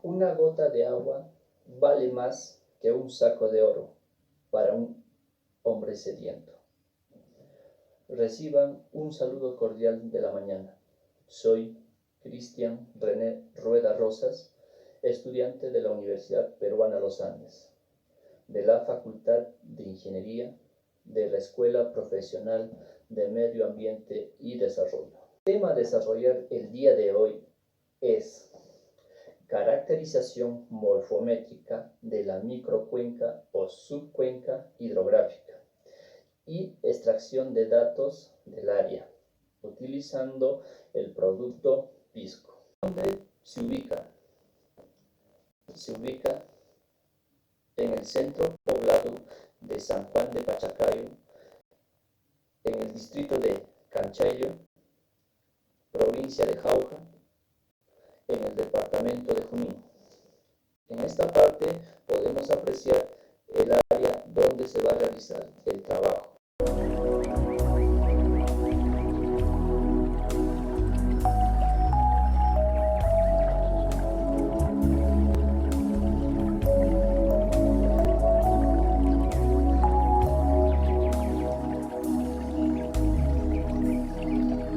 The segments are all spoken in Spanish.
Una gota de agua vale más que un saco de oro para un hombre sediento. Reciban un saludo cordial de la mañana. Soy Cristian René Rueda Rosas, estudiante de la Universidad Peruana Los Andes, de la Facultad de Ingeniería de la Escuela Profesional de Medio Ambiente y Desarrollo. El tema a desarrollar el día de hoy es caracterización morfométrica de la microcuenca o subcuenca hidrográfica y extracción de datos del área, utilizando el producto Pisco. ¿Dónde se ubica? Se ubica en el centro poblado de San Juan de Pachacayo, en el distrito de Canchayllo, provincia de Jauja, en el departamento de Junín. En esta parte podemos apreciar el área donde se va a realizar el trabajo.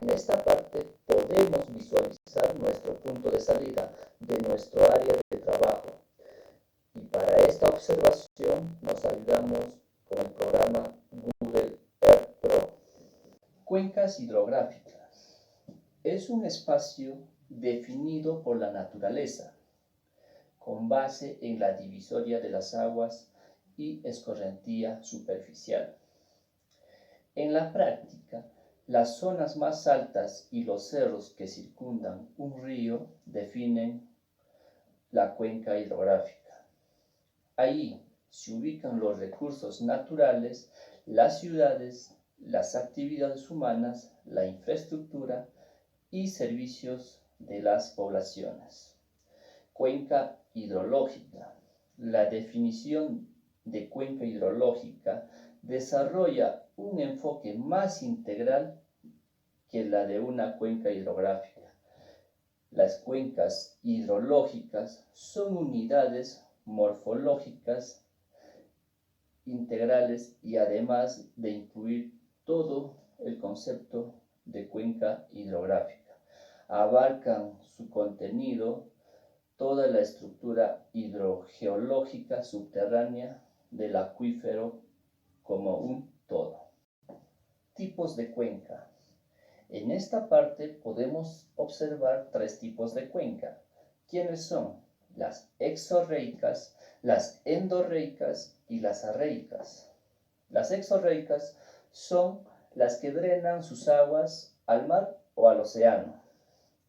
En esta parte podemos visualizar nuestro punto de salida de nuestro área de trabajo. Y para esta observación nos ayudamos con el programa Google Earth Pro. Cuencas hidrográficas. Es un espacio definido por la naturaleza, con base en la divisoria de las aguas y escorrentía superficial. En la práctica, las zonas más altas y los cerros que circundan un río definen la cuenca hidrográfica. Ahí se ubican los recursos naturales, las ciudades, las actividades humanas, la infraestructura y servicios de las poblaciones. Cuenca hidrológica. La definición de cuenca hidrológica desarrolla un enfoque más integral que la de una cuenca hidrográfica. Las cuencas hidrológicas son unidades morfológicas integrales y además de incluir todo el concepto de cuenca hidrográfica, abarcan su contenido toda la estructura hidrogeológica subterránea del acuífero como un todo. Tipos de cuenca. En esta parte podemos observar tres tipos de cuenca. ¿Quiénes son? Las exorreicas, las endorreicas y las arreicas. Las exorreicas son las que drenan sus aguas al mar o al océano.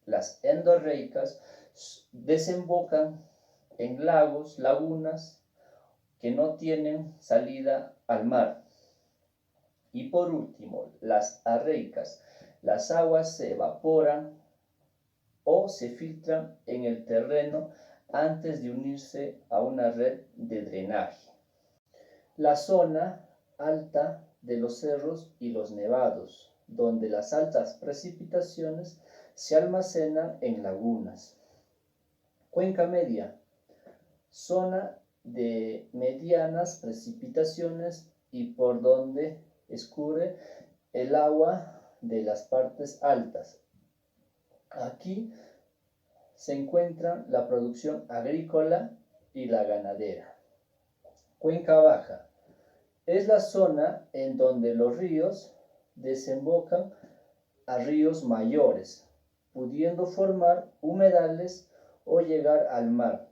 Las endorreicas desembocan en lagos, lagunas que no tienen salida al mar. Y por último, las arreicas. Las aguas se evaporan o se filtran en el terreno antes de unirse a una red de drenaje. La zona alta de los cerros y los nevados, donde las altas precipitaciones se almacenan en lagunas. Cuenca media, zona de medianas precipitaciones y por donde escurre el agua de las partes altas. Aquí se encuentra la producción agrícola y la ganadera. Cuenca baja es la zona en donde los ríos desembocan a ríos mayores, pudiendo formar humedales o llegar al mar.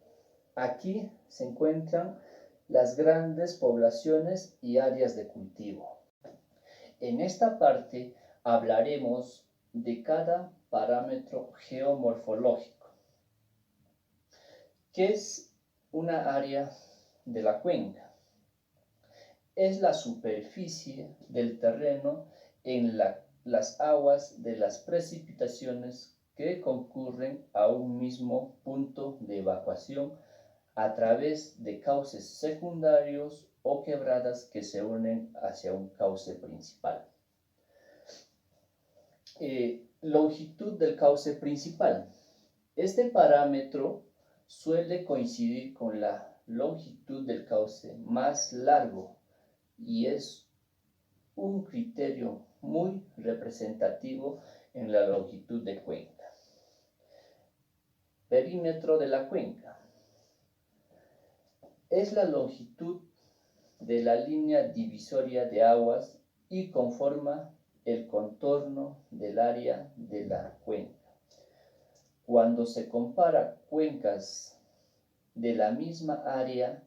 Aquí se encuentran las grandes poblaciones y áreas de cultivo. En esta parte hablaremos de cada parámetro geomorfológico. ¿Qué es una área de la cuenca? Es la superficie del terreno en las aguas de las precipitaciones que concurren a un mismo punto de evacuación a través de cauces secundarios o quebradas que se unen hacia un cauce principal. Longitud del cauce principal. Este parámetro suele coincidir con la longitud del cauce más largo y es un criterio muy representativo en la longitud de cuenca. Perímetro de la cuenca es la longitud de la línea divisoria de aguas y conforma el contorno del área de la cuenca. Cuando se compara cuencas de la misma área,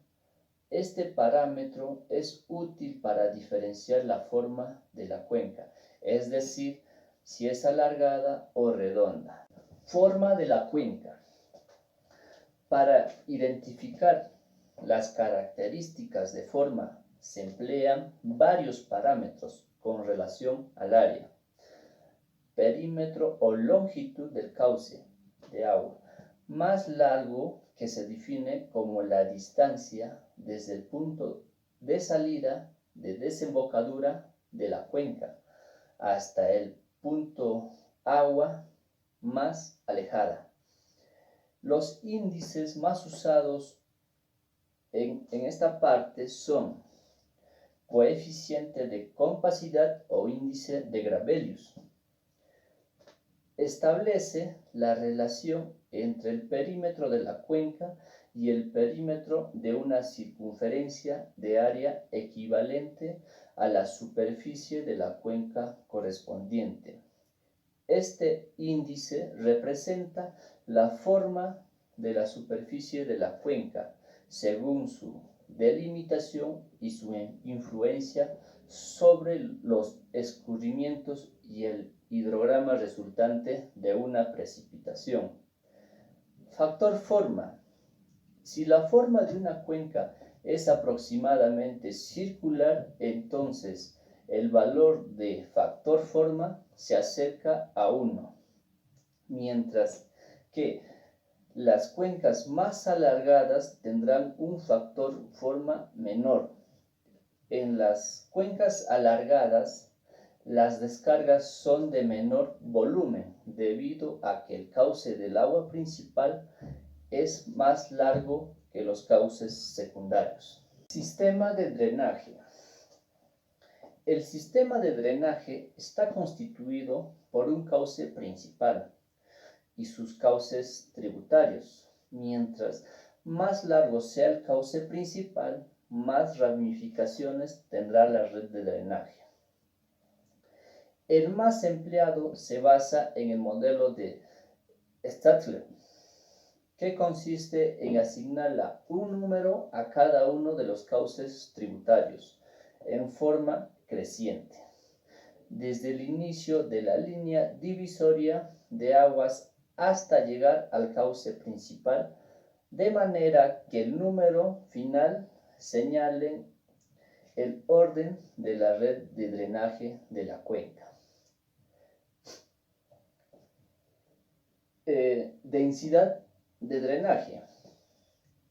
este parámetro es útil para diferenciar la forma de la cuenca, es decir, si es alargada o redonda. Forma de la cuenca. Para identificar las características de forma se emplean varios parámetros con relación al área. Perímetro o longitud del cauce de agua, más largo, que se define como la distancia desde el punto de salida de desembocadura de la cuenca hasta el punto agua más alejada. Los índices más usados en esta parte son coeficiente de compacidad o índice de Gravelius. Establece la relación entre el perímetro de la cuenca y el perímetro de una circunferencia de área equivalente a la superficie de la cuenca correspondiente. Este índice representa la forma de la superficie de la cuenca según su delimitación y su influencia sobre los escurrimientos y el hidrograma resultante de una precipitación. Factor forma. Si la forma de una cuenca es aproximadamente circular, entonces el valor de factor forma se acerca a 1, mientras que las cuencas más alargadas tendrán un factor forma menor. En las cuencas alargadas, las descargas son de menor volumen debido a que el cauce del agua principal es más largo que los cauces secundarios. Sistema de drenaje. El sistema de drenaje está constituido por un cauce principal y sus cauces tributarios. Mientras más largo sea el cauce principal, más ramificaciones tendrá la red de drenaje. El más empleado se basa en el modelo de Stadler, que consiste en asignarle un número a cada uno de los cauces tributarios en forma creciente, desde el inicio de la línea divisoria de aguas hasta llegar al cauce principal, de manera que el número final señale el orden de la red de drenaje de la cuenca. Densidad de drenaje.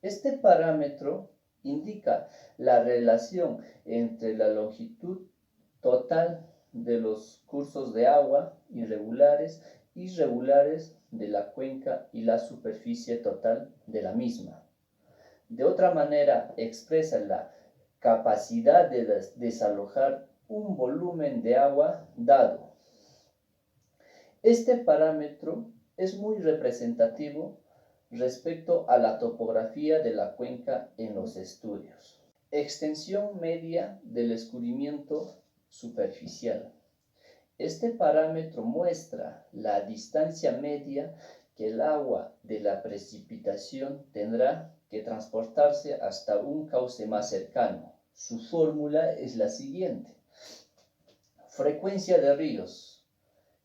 Este parámetro indica la relación entre la longitud total de los cursos de agua irregulares de la cuenca y la superficie total de la misma. De otra manera, expresa la capacidad de desalojar un volumen de agua dado. Este parámetro es muy representativo respecto a la topografía de la cuenca en los estuarios. Extensión media del escurrimiento superficial. Este parámetro muestra la distancia media que el agua de la precipitación tendrá que transportarse hasta un cauce más cercano. Su fórmula es la siguiente. Frecuencia de ríos.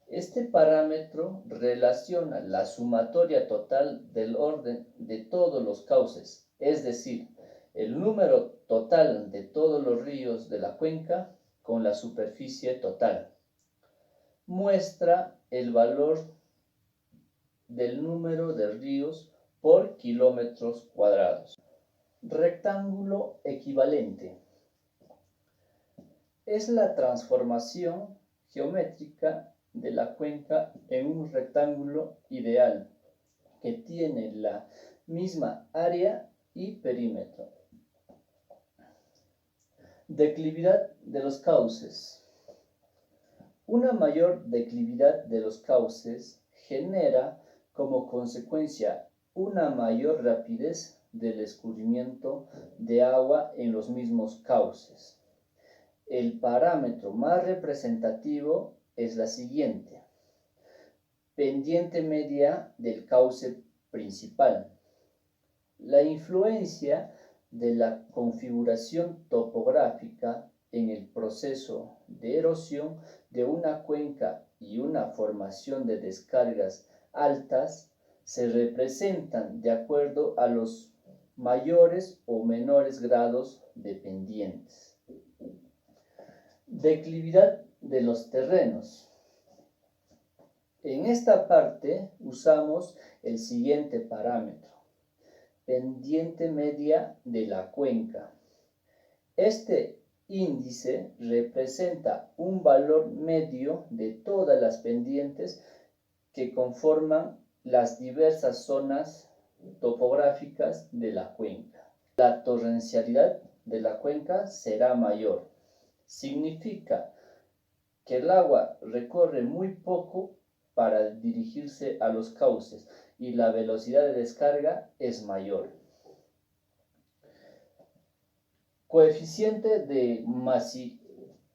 Este parámetro relaciona la sumatoria total del orden de todos los cauces, es decir, el número total de todos los ríos de la cuenca con la superficie total. Muestra el valor del número de ríos por kilómetros cuadrados. Rectángulo equivalente. Es la transformación geométrica de la cuenca en un rectángulo ideal que tiene la misma área y perímetro. Declividad de los cauces. Una mayor declividad de los cauces genera como consecuencia una mayor rapidez del escurrimiento de agua en los mismos cauces. El parámetro más representativo es la siguiente: pendiente media del cauce principal. La influencia de la configuración topográfica en el proceso de erosión de una cuenca y una formación de descargas altas se representan de acuerdo a los mayores o menores grados de pendientes. Declividad de los terrenos. En esta parte usamos el siguiente parámetro: pendiente media de la cuenca. Este índice representa un valor medio de todas las pendientes que conforman las diversas zonas topográficas de la cuenca. La torrencialidad de la cuenca será mayor. Significa que el agua recorre muy poco para dirigirse a los cauces y la velocidad de descarga es mayor. Coeficiente de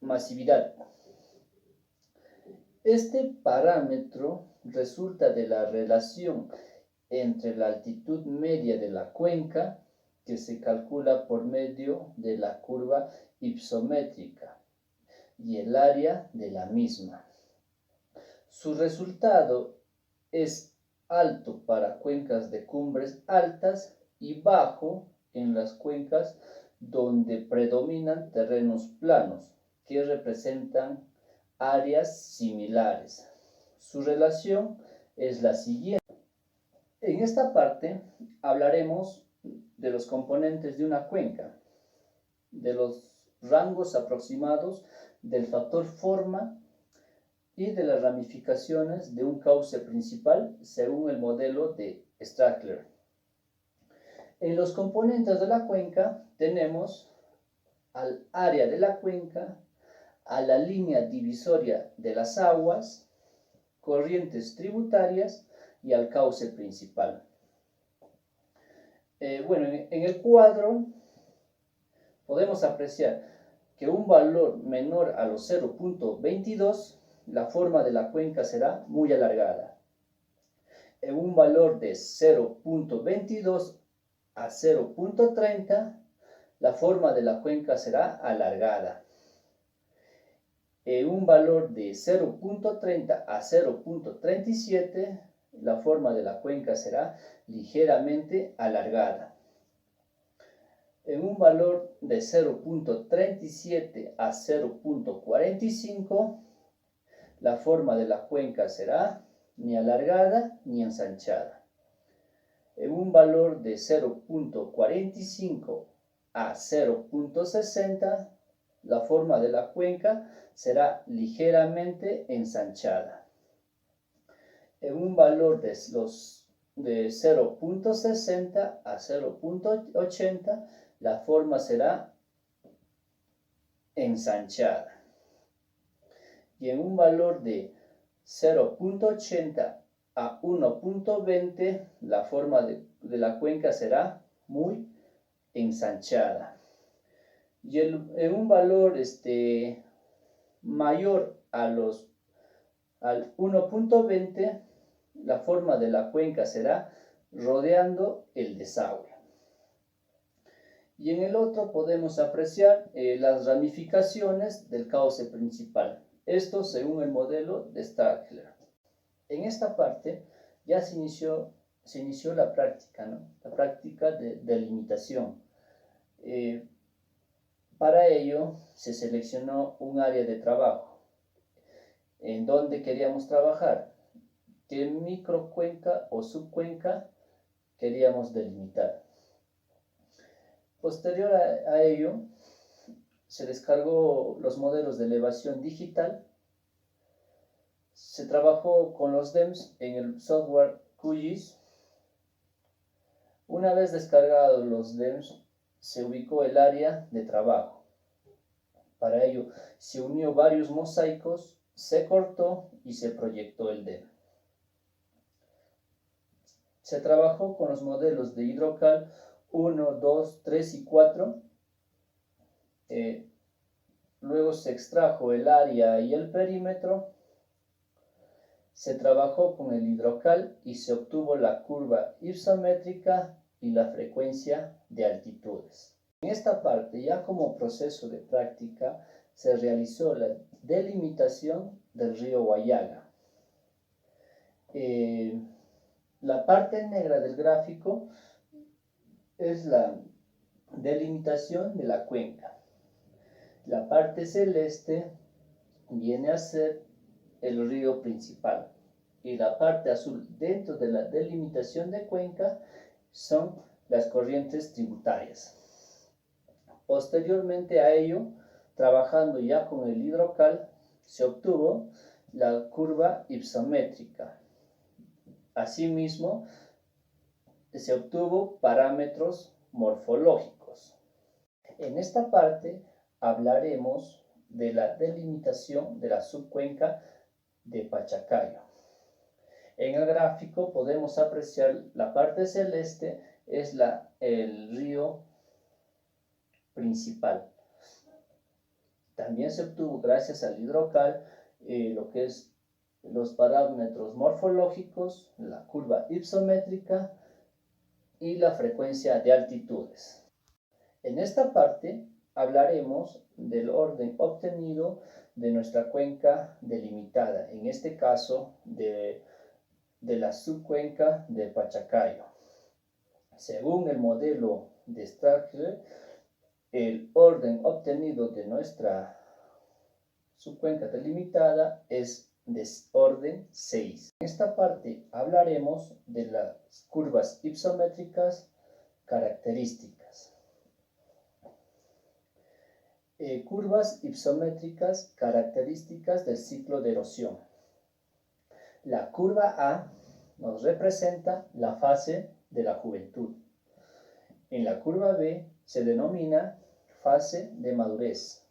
masividad. Este parámetro resulta de la relación entre la altitud media de la cuenca, que se calcula por medio de la curva ipsométrica, y el área de la misma. Su resultado es alto para cuencas de cumbres altas y bajo en las cuencas donde predominan terrenos planos, que representan áreas similares. Su relación es la siguiente. En esta parte hablaremos de los componentes de una cuenca, de los rangos aproximados del factor forma y de las ramificaciones de un cauce principal según el modelo de Strackler. En los componentes de la cuenca tenemos al área de la cuenca, a la línea divisoria de las aguas, corrientes tributarias y al cauce principal. En el cuadro podemos apreciar que un valor menor a los 0.22, la forma de la cuenca será muy alargada. En un valor de 0.22 a 0.30, la forma de la cuenca será alargada. En un valor de 0.30 a 0.37, la forma de la cuenca será ligeramente alargada. En un valor de 0.37 a 0.45, la forma de la cuenca será ni alargada ni ensanchada. En un valor de 0.45 a 0.60, la forma de la cuenca será ligeramente ensanchada. En un valor de 0.60 a 0.80, la forma será ensanchada. Y en un valor de 0.80 a 1.20, la forma de la cuenca será muy ensanchada. Y en un valor mayor al 1.20, la forma de la cuenca será rodeando el desagüe. Y en el otro podemos apreciar las ramificaciones del cauce principal. Esto según el modelo de Strackler. En esta parte ya se inició la práctica, ¿no? La práctica de delimitación. Para ello se seleccionó un área de trabajo. ¿En dónde queríamos trabajar? ¿Qué microcuenca o subcuenca queríamos delimitar? Posterior a ello, se descargó los modelos de elevación digital. Se trabajó con los DEMS en el software QGIS. Una vez descargados los DEMS, se ubicó el área de trabajo. Para ello, se unió varios mosaicos, se cortó y se proyectó el DEM. Se trabajó con los modelos de Hidrocal 1, 2, 3 y 4. Luego se extrajo el área y el perímetro. Se trabajó con el Hidrocal y se obtuvo la curva isométrica y la frecuencia de altitudes. En esta parte, ya como proceso de práctica, se realizó la delimitación del río Huallaga. La parte negra del gráfico es la delimitación de la cuenca. La parte celeste viene a ser el río principal y la parte azul dentro de la delimitación de cuenca son las corrientes tributarias. Posteriormente a ello, trabajando ya con el Hidrocal, se obtuvo la curva isométrica. Asimismo, se obtuvo parámetros morfológicos. En esta parte hablaremos de la delimitación de la subcuenca de Pachacayo. En el gráfico podemos apreciar la parte celeste es el río principal. También se obtuvo gracias al Hidrocal lo que es los parámetros morfológicos, la curva isométrica y la frecuencia de altitudes. En esta parte hablaremos del orden obtenido de nuestra cuenca delimitada, en este caso de la subcuenca de Pachacayo. Según el modelo de Strasser, el orden obtenido de nuestra subcuenca delimitada es de orden 6. En esta parte hablaremos de las curvas isométricas características. Curvas isométricas características del ciclo de erosión. La curva A nos representa la fase de la juventud. En la curva B se denomina fase de madurez.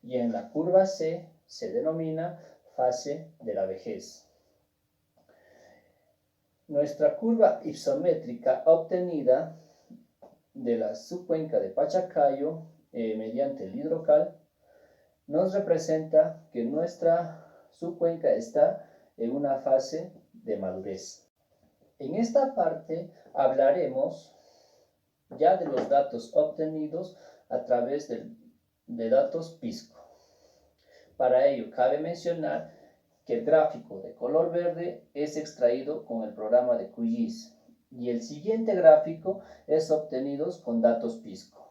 Y en la curva C se denomina fase de la vejez. Nuestra curva isométrica obtenida de la subcuenca de Pachacayo mediante el Hidrocal nos representa que nuestra subcuenca está en una fase de madurez. En esta parte hablaremos ya de los datos obtenidos a través de datos PISCO. Para ello cabe mencionar que el gráfico de color verde es extraído con el programa de QGIS y el siguiente gráfico es obtenido con datos PISCO.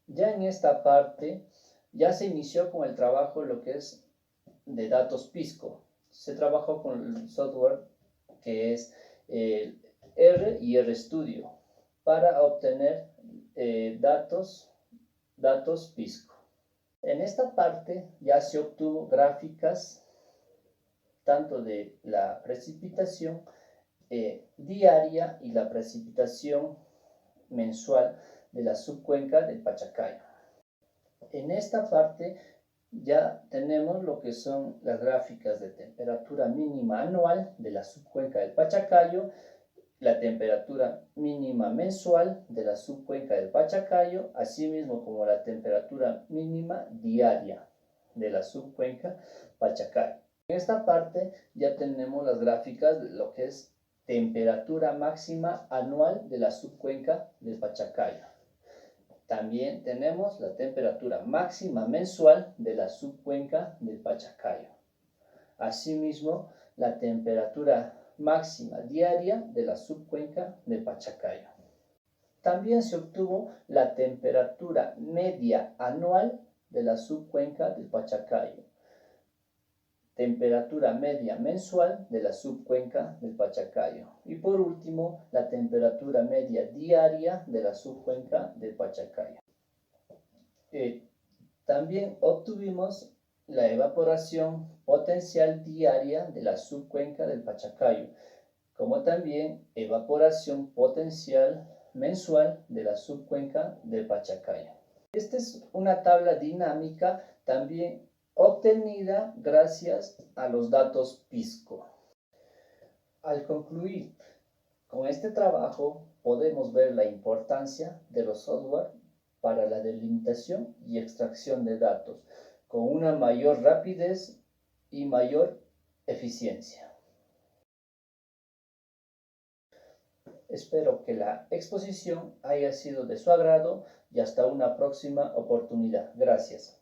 Ya en esta parte ya se inició con el trabajo lo que es de datos PISCO. Se trabajó con el software que es el R y RStudio para obtener datos PISCO. En esta parte ya se obtuvo gráficas tanto de la precipitación diaria y la precipitación mensual de la subcuenca del Pachacayo. En esta parte ya tenemos lo que son las gráficas de temperatura mínima anual de la subcuenca del Pachacayo, la temperatura mínima mensual de la subcuenca del Pachacayo, así mismo como la temperatura mínima diaria de la subcuenca Pachacayo. En esta parte ya tenemos las gráficas de lo que es temperatura máxima anual de la subcuenca del Pachacayo. También tenemos la temperatura máxima mensual de la subcuenca del Pachacayo. Asimismo, la temperatura máxima diaria de la subcuenca del Pachacayo. También se obtuvo la temperatura media anual de la subcuenca del Pachacayo. Temperatura media mensual de la subcuenca del Pachacayo. Y por último, la temperatura media diaria de la subcuenca del Pachacayo. También obtuvimos la evaporación potencial diaria de la subcuenca del Pachacayo. como también evaporación potencial mensual de la subcuenca del Pachacaya. Esta es una tabla dinámica también obtenida gracias a los datos PISCO. Al concluir con este trabajo, podemos ver la importancia de los software para la delimitación y extracción de datos, con una mayor rapidez y mayor eficiencia. Espero que la exposición haya sido de su agrado y hasta una próxima oportunidad. Gracias.